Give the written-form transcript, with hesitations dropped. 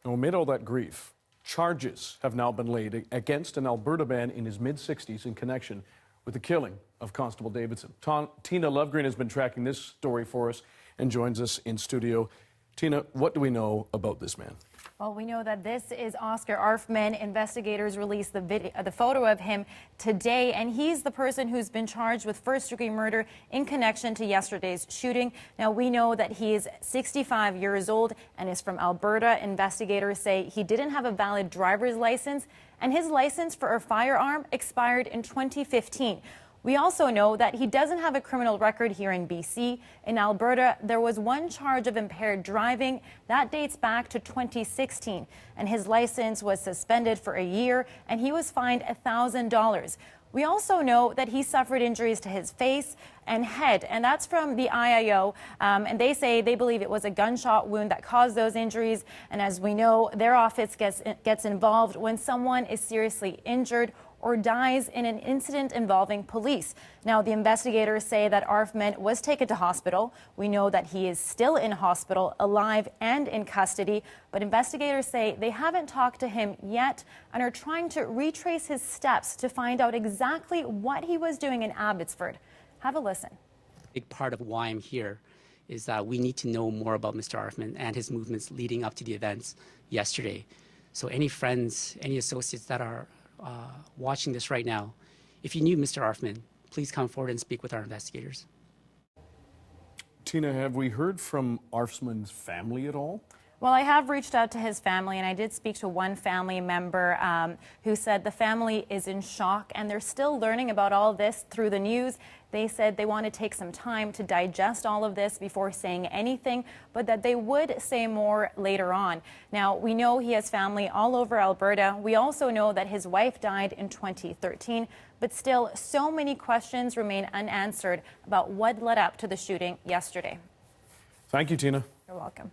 Now, amid all that grief, charges have now been laid against an Alberta man in his mid-60s in connection with the killing of Constable Davidson. Tina Lovegreen has been tracking this story for us and joins us in studio. Tina, what do we know about this man? Well, we know that this is Oscar Arfmann. Investigators released the photo of him today, and he's the person who's been charged with first-degree murder in connection to yesterday's shooting. Now, we know that he is 65 years old and is from Alberta. Investigators say he didn't have a valid driver's license, and his license for a firearm expired in 2015. We also know that he doesn't have a criminal record here in BC. In Alberta, there was one charge of impaired driving. That dates back to 2016, and his license was suspended for a year, and he was fined $1,000. We also know that he suffered injuries to his face and head, and that's from the IIO, and they say they believe it was a gunshot wound that caused those injuries. And as we know, their office gets involved when someone is seriously injured or dies in an incident involving police. Now, the investigators say that Arfmann was taken to hospital. We know that he is still in hospital, alive and in custody, but investigators say they haven't talked to him yet and are trying to retrace his steps to find out exactly what he was doing in Abbotsford. Have a listen. A big part of why I'm here is that we need to know more about Mr. Arfmann and his movements leading up to the events yesterday. So any friends, any associates that are watching this right now, if you knew Mr. Arfmann, please come forward and speak with our investigators. Tina, have we heard from Arfmann's family at all? Well, I have reached out to his family, and I did speak to one family member who said the family is in shock and they're still learning about all this through the news. They said they want to take some time to digest all of this before saying anything, but that they would say more later on. Now, we know he has family all over Alberta. We also know that his wife died in 2013, but still so many questions remain unanswered about what led up to the shooting yesterday. Thank you, Tina. You're welcome.